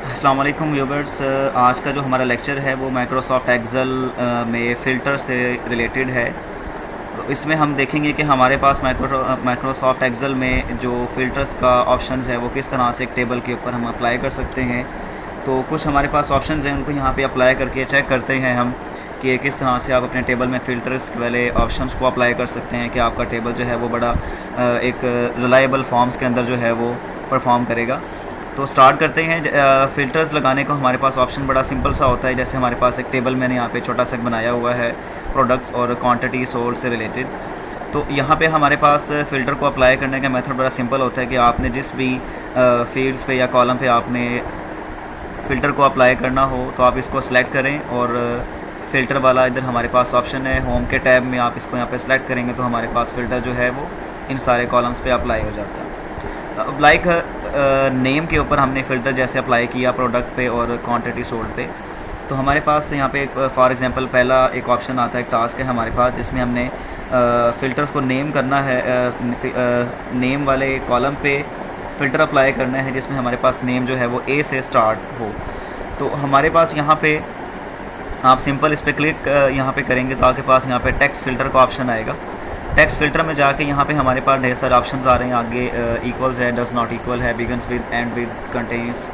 अस्सलाम वालेकुम व्यूअर्स। आज का जो हमारा लेक्चर है वो माइक्रोसॉफ्ट एक्सेल में फ़िल्टर से रिलेटेड है। तो इसमें हम देखेंगे कि हमारे पास माइक्रोसॉफ्ट एक्सेल में जो फ़िल्टर्स का ऑप्शंस है वो किस तरह से एक टेबल के ऊपर हम अप्लाई कर सकते हैं। तो कुछ हमारे पास ऑप्शंस हैं, उनको यहाँ पे अप्लाई करके चेक करते हैं हम कि किस तरह से आप अपने टेबल में फ़िल्टर्स वाले ऑप्शंस को अप्लाई कर सकते हैं कि आपका टेबल जो है वो बड़ा एक रिलायबल फॉर्म्स के अंदर जो है वो परफॉर्म करेगा। तो स्टार्ट करते हैं। फ़िल्टर्स लगाने को हमारे पास ऑप्शन बड़ा सिंपल सा होता है। जैसे हमारे पास एक टेबल मैंने यहाँ पे छोटा सा बनाया हुआ है प्रोडक्ट्स और क्वांटिटी सोल्ड से रिलेटेड। तो यहाँ पे हमारे पास फ़िल्टर को अप्लाई करने का मेथड बड़ा सिंपल होता है कि आपने जिस भी फील्ड्स पे या कॉलम पे आपने फ़िल्टर को अप्लाई करना हो तो आप इसको सेलेक्ट करें और फ़िल्टर वाला इधर हमारे पास ऑप्शन है होम के टैब में, आप इसको यहाँ पे सेलेक्ट करेंगे तो हमारे पास फ़िल्टर जो है वो इन सारे कॉलम्स पे अप्लाई हो जाता है। तो अब लाइक नेम के ऊपर हमने फ़िल्टर जैसे अप्लाई किया प्रोडक्ट पे और क्वांटिटी सोल्ड पे, तो हमारे पास यहाँ पे फॉर एग्जांपल पहला एक ऑप्शन आता है, एक टास्क है हमारे पास जिसमें हमने फ़िल्टर्स को नेम करना है। नेम वाले कॉलम पे फ़िल्टर अप्लाई करना है जिसमें हमारे पास नेम जो है वो ए से स्टार्ट हो। तो हमारे पास यहाँ पे आप सिंपल इस पर क्लिक यहाँ पे करेंगे तो आपके पास यहाँ पे टेक्स्ट फ़िल्टर का ऑप्शन आएगा। टेक्स्ट फ़िल्टर में जाके यहाँ पे हमारे पास ढेर सारे ऑप्शंस आ रहे हैं। आगे इक्वल्स है, डज़ नॉट इक्वल है, begins with, and with, contains,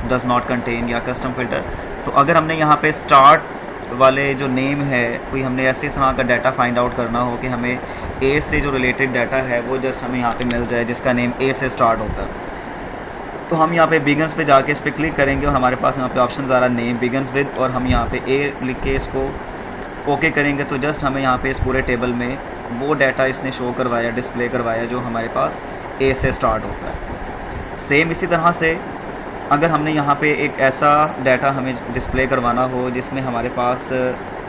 does not contain या कस्टम फ़िल्टर। तो अगर हमने यहाँ पे स्टार्ट वाले जो नेम है कोई हमने ऐसे इस तरह का डाटा फाइंड आउट करना हो कि हमें ए से जो रिलेटेड डाटा है वो जस्ट हमें यहाँ पे मिल जाए जिसका नेम ए से स्टार्ट होता है, तो हम यहाँ पे बिगन्स पे जाके इस पर क्लिक करेंगे और हमारे पास यहाँ पे ऑप्शन आ रहा है नेम बिगन्स विद, और हम यहाँ पे ए लिख के इसको ओके करेंगे तो जस्ट हमें यहाँ पे इस पूरे टेबल में वो डाटा इसने शो करवाया, डिस्प्ले करवाया जो हमारे पास ए से स्टार्ट होता है। सेम इसी तरह से अगर हमने यहाँ पे एक ऐसा डाटा हमें डिस्प्ले करवाना हो जिसमें हमारे पास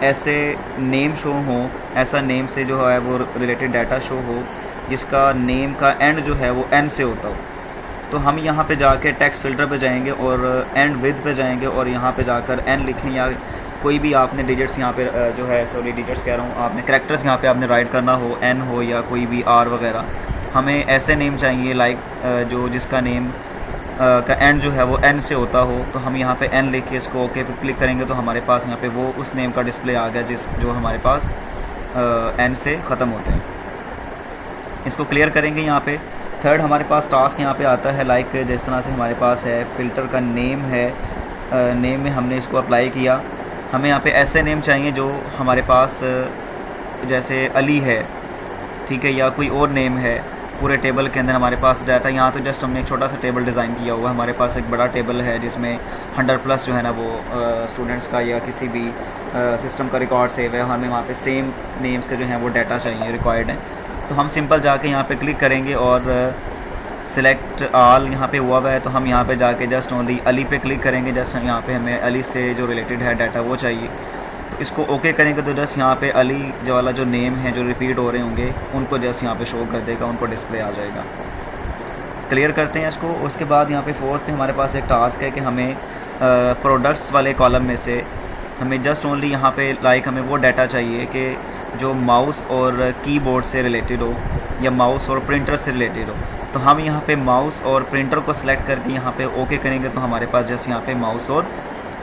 ऐसे नेम शो हो, ऐसा नेम से जो है वो रिलेटेड डाटा शो हो जिसका नेम का एंड जो है वो एन से होता हो, तो हम यहाँ पे जाके टेक्स्ट फ़िल्टर पे जाएंगे और एंड विद पे जाएंगे और यहाँ पे जाकर एन लिखें या कोई भी आपने डिजिट्स यहाँ पे जो है सॉरी डिजिट्स कह रहा हूँ, आपने करैक्टर्स यहाँ पे आपने राइट करना हो, एन हो या कोई भी आर वगैरह। हमें ऐसे नेम चाहिए लाइक जो जिसका नेम का एंड जो है वो एन से होता हो, तो हम यहाँ पे एन लिख के इसको ओके पे क्लिक करेंगे तो हमारे पास यहाँ पे वो उस नेम का डिस्प्ले आ गया जो हमारे पास एन से ख़त्म होते हैं। इसको क्लियर करेंगे। यहाँ पे थर्ड हमारे पास टास्क यहाँ पे आता है लाइक जिस तरह से हमारे पास है फ़िल्टर का नेम है, नेम में हमने इसको अप्लाई किया, हमें यहाँ पे ऐसे नेम चाहिए जो हमारे पास जैसे अली है, ठीक है, या कोई और नेम है पूरे टेबल के अंदर हमारे पास डाटा। यहाँ तो जस्ट हमने एक छोटा सा टेबल डिज़ाइन किया हुआ, हमारे पास एक बड़ा टेबल है जिसमें 100+ जो है ना वो स्टूडेंट्स का या किसी भी सिस्टम का रिकॉर्ड सेव है, हमें वहाँ पे सेम नेम्स के जो हैं वो डाटा चाहिए रिक्वायर्ड है। तो हम सिंपल जाके यहाँ पे क्लिक करेंगे और सिलेक्ट ऑल यहाँ पे हुआ है तो हम यहाँ पे जाके जस्ट ओनली अली पे क्लिक करेंगे। जस्ट यहाँ पे हमें अली से जो रिलेटेड है डाटा वो चाहिए, तो इसको ओके करेंगे तो जस्ट यहाँ पे अली जो वाला जो नेम है जो रिपीट हो रहे होंगे उनको जस्ट यहाँ पे शो कर देगा, उनको डिस्प्ले आ जाएगा। क्लियर करते हैं इसको। उसके बाद यहाँ पे फोर्थ पे हमारे पास एक टास्क है कि हमें प्रोडक्ट्स वाले कॉलम में से हमें जस्ट ओनली यहाँ पे लाइक हमें वो डाटा चाहिए कि जो माउस और कीबोर्ड से रिलेटेड हो या माउस और प्रिंटर से रिलेटेड हो। तो हम यहाँ पे माउस और प्रिंटर को सिलेक्ट करके यहाँ पे ओके करेंगे तो हमारे पास जस्ट यहाँ पे माउस और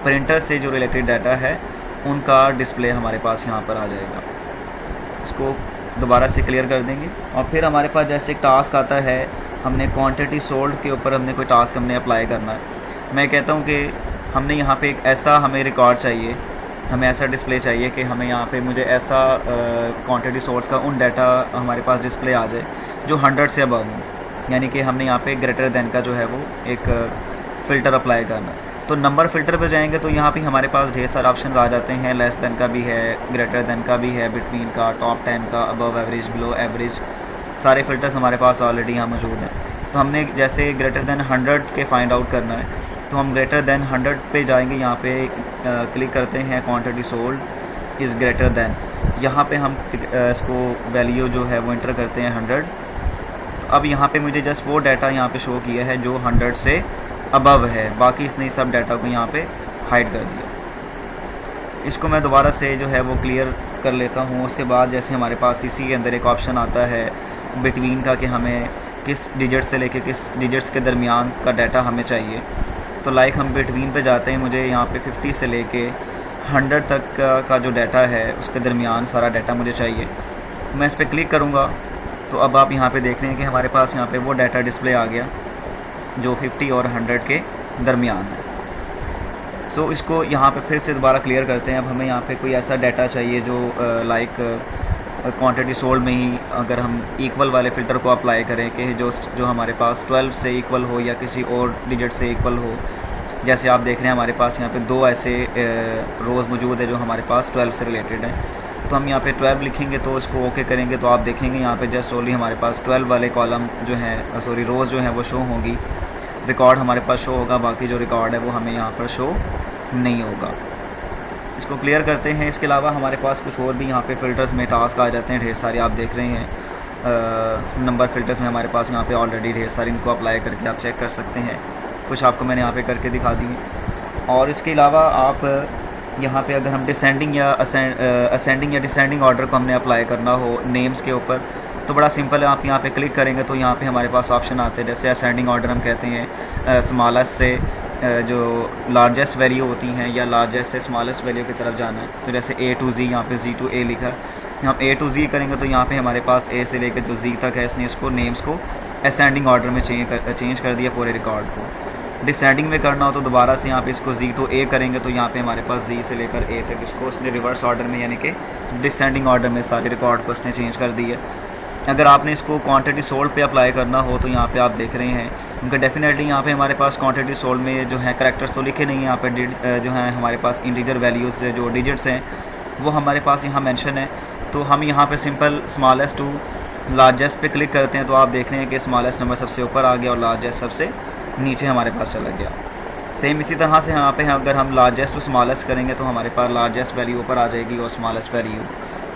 प्रिंटर से जो रिलेटेड डाटा है उनका डिस्प्ले हमारे पास यहाँ पर आ जाएगा। इसको दोबारा से क्लियर कर देंगे और फिर हमारे पास जैसे एक टास्क आता है, हमने क्वांटिटी सोल्ड के ऊपर हमने कोई टास्क हमने अप्लाई करना है। मैं कहता हूँ कि हमने यहाँ पे एक ऐसा हमें रिकॉर्ड चाहिए, हमें ऐसा डिस्प्ले चाहिए कि हमें यहाँ पे मुझे ऐसा क्वांटिटी सोर्स का उन डाटा हमारे पास डिस्प्ले आ जाए जो 100 से अबव हो, यानी कि हमने यहाँ पे ग्रेटर देन का जो है वो एक फ़िल्टर अप्लाई करना है। तो नंबर फ़िल्टर पे जाएंगे तो यहाँ पे हमारे पास ढेर सारे ऑप्शन आ जाते हैं, लेस देन का भी है, ग्रेटर देन का भी है, बिटवीन का, टॉप 10 का, अबव एवरेज, बिलो एवरेज, सारे फ़िल्टर्स हमारे पास ऑलरेडी यहाँ मौजूद हैं। तो हमने जैसे ग्रेटर देन 100 के फाइंड आउट करना है तो हम ग्रेटर देन 100 पे जाएंगे, यहाँ पे क्लिक करते हैं quantity sold is greater than, यहाँ पे हम इसको वैल्यू जो है वो इंटर करते हैं 100। तो अब यहाँ पे मुझे जस्ट वो डाटा यहाँ पे शो किया है जो 100 से अबव है, बाकी इसने सब डाटा को यहाँ पे हाइड कर दिया। इसको मैं दोबारा से जो है वो क्लियर कर लेता हूँ। उसके बाद जैसे हमारे पास इसी के अंदर एक ऑप्शन आता है बिटवीन का कि हमें किस डिजिट से लेके किस डिजिट्स के दरमियान का डाटा हमें चाहिए। तो लाइक हम बिटवीन पे जाते हैं, मुझे यहाँ पे 50 से लेके 100 तक का जो डाटा है उसके दरमियान सारा डाटा मुझे चाहिए। मैं इस पर क्लिक करूँगा तो अब आप यहाँ पे देख रहे हैं कि हमारे पास यहाँ पे वो डाटा डिस्प्ले आ गया जो 50 और 100 के दरमियान है। सो इसको यहाँ पे फिर से दोबारा क्लियर करते हैं। अब हमें यहाँ पे कोई ऐसा डाटा चाहिए जो लाइक क्वांटिटी सोल्ड में ही अगर हम इक्वल वाले फ़िल्टर को अप्लाई करें कि जो हमारे पास 12 से इक्वल हो या किसी और डिजिट से इक्वल हो। जैसे आप देख रहे हैं हमारे पास यहाँ पे दो ऐसे रोज़ मौजूद है जो हमारे पास 12 से रिलेटेड हैं। तो हम यहाँ पे 12 लिखेंगे तो इसको ओके करेंगे तो आप देखेंगे यहाँ पे जस्ट ओनली हमारे पास 12 वाले कॉलम जो हैं रोज़ जो हैं वो शो होंगी, रिकॉर्ड हमारे पास शो होगा, बाकी जो रिकॉर्ड है वो हमें यहाँ पर शो नहीं होगा। इसको क्लियर करते हैं। इसके अलावा हमारे पास कुछ और भी यहाँ पे फ़िल्टर्स में टास्क आ जाते हैं ढेर सारे, आप देख रहे हैं नंबर फ़िल्टर्स में हमारे पास यहाँ पे ऑलरेडी ढेर सारे, इनको अप्लाई करके आप चेक कर सकते हैं। कुछ आपको मैंने यहाँ पे करके दिखा दिए। और इसके अलावा आप यहाँ पे अगर हम डिसेंडिंग या असेंडिंग या डिसेंडिंग ऑर्डर को हमने अप्लाई करना हो नेम्स के ऊपर तो बड़ा सिंपल है। आप यहाँ पे क्लिक करेंगे तो यहाँ पे हमारे पास ऑप्शन आते हैं। जैसे असेंडिंग ऑर्डर हम कहते हैं स्मॉलेस्ट से जो लार्जेस्ट वैल्यू होती हैं या लार्जेस्ट से स्मॉलेस्ट वैल्यू की तरफ जाना है। तो जैसे A to Z, यहाँ पे Z to A लिखा है, हम A to Z करेंगे तो यहाँ पे हमारे पास A से लेकर जो Z तक है इसने इसको नेम्स को असेंडिंग ऑर्डर में चेंज कर दिया पूरे रिकॉर्ड को। डिसेंडिंग में करना हो तो दोबारा से यहाँ पे इसको Z to A करेंगे तो यहाँ पे हमारे पास Z से लेकर A तक इसको उसने रिवर्स ऑर्डर में यानी कि डिसेंडिंग ऑर्डर में सारे रिकॉर्ड को उसने चेंज कर दिया। अगर आपने इसको क्वांटिटी सोल्ड पे अप्लाई करना हो तो यहाँ पे आप देख रहे हैं क्योंकि डेफिनेटली यहाँ पे हमारे पास क्वांटिटी सोल्ड में जो है करैक्टर्स तो लिखे नहीं हैं, यहाँ पे जो है हमारे पास इंटीजर वैल्यूज़ जो डिजिट्स हैं वो हमारे पास यहाँ मेंशन है। तो हम यहाँ पे सिंपल स्मॉलेस्ट टू लार्जेस्ट पे क्लिक करते हैं तो आप देख रहे हैं कि स्मॉलेस्ट नंबर सबसे ऊपर आ गया और लार्जेस्ट सबसे नीचे हमारे पास चला गया। सेम इसी तरह से यहाँ पे अगर हम लार्जेस्ट टू स्मॉलेस्ट करेंगे तो हमारे पास लार्जेस्ट वैल्यू ऊपर आ जाएगी और स्मॉलेस्ट वैल्यू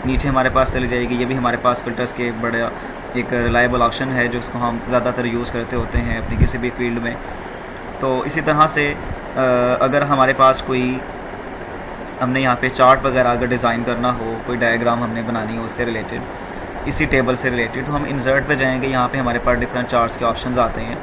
नीचे हमारे पास चली जाएगी। ये भी हमारे पास फ़िल्टर्स के एक बड़ा एक रिलायबल ऑप्शन है जो इसको हम ज़्यादातर यूज़ करते होते हैं अपनी किसी भी फील्ड में। तो इसी तरह से अगर हमारे पास कोई हमने यहाँ पे चार्ट वगैरह अगर डिज़ाइन करना हो, कोई डायग्राम हमने बनानी हो उससे रिलेटेड, इसी टेबल से रिलेटेड, तो हम इंसर्ट पे जाएंगे। यहाँ पे हमारे पास डिफरेंट चार्ट्स के ऑप्शंस आते हैं।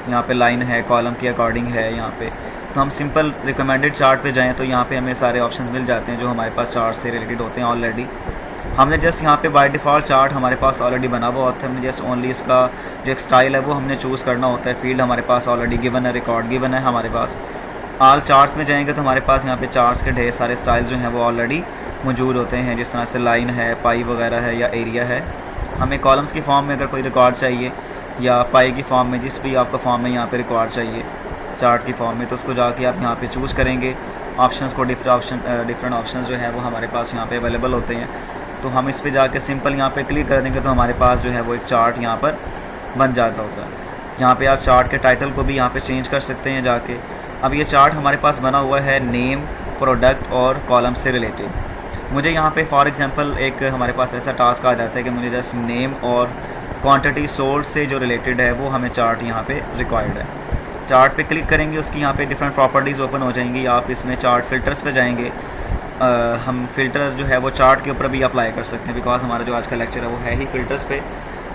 यहाँ पे लाइन है, कॉलम के अकॉर्डिंग है यहाँ पे। तो हम सिंपल रिकमेंडेड चार्ट पे जाएं तो यहाँ पे हमें सारे ऑप्शंस मिल जाते हैं जो हमारे पास चार्ट से रिलेटेड होते हैं ऑलरेडी। हमने जस्ट यहाँ पे बाय डिफ़ॉल्ट चार्ट हमारे पास ऑलरेडी बना हुआ होता है, हमने जस्ट ओनली इसका जो एक स्टाइल है वो हमने चूज़ करना होता है। फील्ड हमारे पास ऑलरेडी गिवन है, रिकॉर्ड गिवन है हमारे पास। ऑल चार्ट्स में जाएंगे तो हमारे पास यहाँ पे चार्ट्स के ढेर सारे स्टाइल जो हैं वो ऑलरेडी मौजूद होते हैं, जिस तरह से लाइन है, पाई वगैरह है या एरिया है। हमें कॉलम्स की फॉर्म में अगर कोई रिकॉर्ड चाहिए या पाई की फॉर्म में, जिस भी आपका फॉर्म में यहाँ पे रिकॉर्ड चाहिए चार्ट की फॉर्म में, तो उसको जाके आप यहाँ पे चूज़ करेंगे। ऑप्शंस को डिफरेंट ऑप्शंस जो है वो हमारे पास यहाँ पे अवेलेबल होते हैं। तो हम इस पे जाके सिंपल यहाँ पे क्लिक कर देंगे तो हमारे पास जो है वो एक चार्ट यहाँ पर बन जाता होगा। यहाँ पे आप चार्ट के टाइटल को भी यहाँ पे चेंज कर सकते हैं जाके। अब ये चार्ट हमारे पास बना हुआ है नेम, प्रोडक्ट और कॉलम से रिलेटेड। मुझे यहाँ पे फॉर एग्जांपल एक हमारे पास ऐसा टास्क आ जाता है कि मुझे जस्ट नेम और क्वांटिटी सोल्ड से जो रिलेटेड है वो हमें चार्ट यहाँ पे रिक्वायर्ड है। चार्ट पे क्लिक करेंगे, उसकी यहाँ पे डिफरेंट प्रॉपर्टीज़ ओपन हो जाएंगी। आप इसमें चार्ट फ़िल्टर्स पे जाएंगे। हम फ़िल्टर जो है वो चार्ट के ऊपर भी अप्लाई कर सकते हैं, बिकॉज हमारा जो आज का लेक्चर है वो है ही फ़िल्टर्स पे।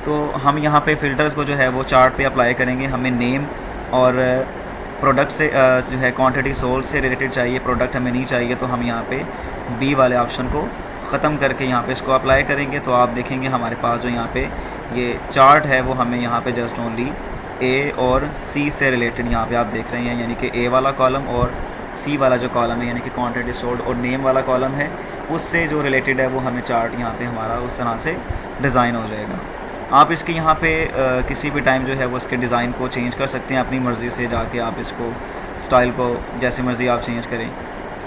तो हम यहाँ पे फ़िल्टर्स को जो है वो चार्ट पे अप्लाई करेंगे। हमें नेम और प्रोडक्ट से जो है क्वांटिटी सोल्ड से रिलेटेड चाहिए, प्रोडक्ट हमें नहीं चाहिए। तो हम यहाँ पे बी वाले ऑप्शन को ख़त्म करके यहाँ पे इसको अप्लाई करेंगे तो आप देखेंगे हमारे पास जो यहाँ पे ये चार्ट है वो हमें यहाँ पे जस्ट ओनली ए और सी से रिलेटेड यहाँ पे आप देख रहे हैं, यानी कि ए वाला कॉलम और सी वाला जो कॉलम है यानी कि क्वांटिटी सोल्ड और नेम वाला कॉलम है उससे जो रिलेटेड है वो हमें चार्ट यहाँ पे हमारा उस तरह से डिज़ाइन हो जाएगा। आप इसके यहाँ पे किसी भी टाइम जो है वो इसके डिज़ाइन को चेंज कर सकते हैं अपनी मर्ज़ी से जाके। आप इसको स्टाइल को जैसे मर्ज़ी आप चेंज करें,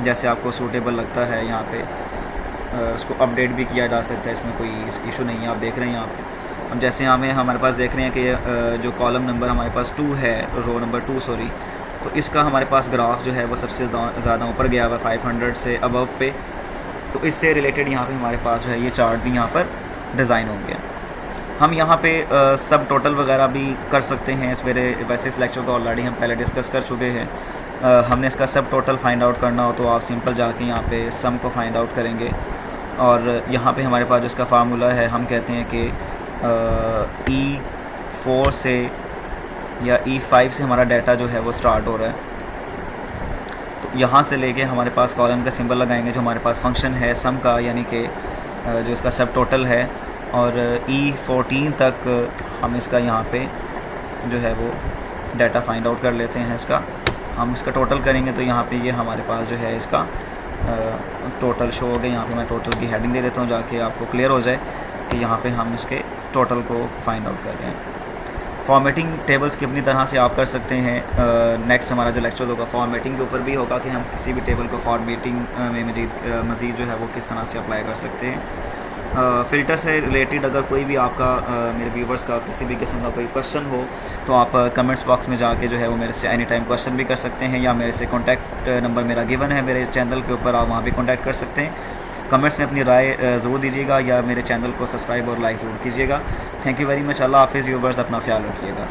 जैसे आपको सूटेबल लगता है। यहाँ पे इसको अपडेट भी किया जा सकता है, इसमें कोई इशू नहीं है। आप देख रहे हैं यहाँ पे हम जैसे हमारे पास देख रहे हैं कि जो कॉलम नंबर हमारे पास 2 है, रो नंबर 2 सॉरी, तो इसका हमारे पास ग्राफ जो है वो सबसे ज़्यादा ऊपर गया हुआ 500 से अबव पे। तो इससे रिलेटेड यहाँ पे हमारे पास जो है ये चार्ट भी यहाँ पर डिज़ाइन हो गया। हम यहाँ पे सब टोटल वगैरह भी कर सकते हैं। वैसे इस लेक्चर को ऑलरेडी हम पहले डिस्कस कर चुके हैं। हमने इसका सब टोटल फाइंड आउट करना हो तो आप सिंपल जाके यहाँ पे सम को फाइंड आउट करेंगे और यहाँ पे हमारे पास जो इसका फार्मूला है हम कहते हैं कि E4 से या E5 से हमारा डाटा जो है वो स्टार्ट हो रहा है। तो यहाँ से लेके हमारे पास कॉलम का सिंबल लगाएंगे जो हमारे पास फंक्शन है सम का, यानी कि जो इसका सब टोटल है, और E14 तक हम इसका यहाँ पे जो है वो डाटा फाइंड आउट कर लेते हैं। इसका हम इसका टोटल करेंगे तो यहाँ पे ये हमारे पास जो है इसका टोटल शो हो गया। यहाँ पे मैं टोटल की हेडिंग दे देता हूँ जाके आपको क्लियर हो जाए कि यहाँ पे हम इसके टोटल को फाइंड आउट कर रहे हैं। फॉर्मेटिंग टेबल्स की अपनी तरह से आप कर सकते हैं। नेक्स्ट हमारा जो लेक्चर होगा फॉर्मेटिंग के ऊपर भी होगा कि हम किसी भी टेबल को फॉर्मेटिंग में मज़ीद जो है वो किस तरह से अप्लाई कर सकते हैं। फ़िल्टर से रिलेटेड अगर कोई भी आपका मेरे व्यूवर्स का किसी भी किस्म का कोई क्वेश्चन हो तो आप कमेंट्स बॉक्स में जाके जो है वो मेरे से एनी टाइम क्वेश्चन भी कर सकते हैं, या मेरे से कॉन्टैक्ट नंबर मेरा गिवन है मेरे चैनल के ऊपर, आप वहाँ भी कॉन्टैक्ट कर सकते हैं। कमेंट्स में अपनी राय ज़रूर दीजिएगा, या मेरे चैनल को सब्सक्राइब और लाइक ज़रूर कीजिएगा। Thank you very much. अल्लाह हाफ़िज़ व्यूवर्स, अपना ख्याल रखिएगा।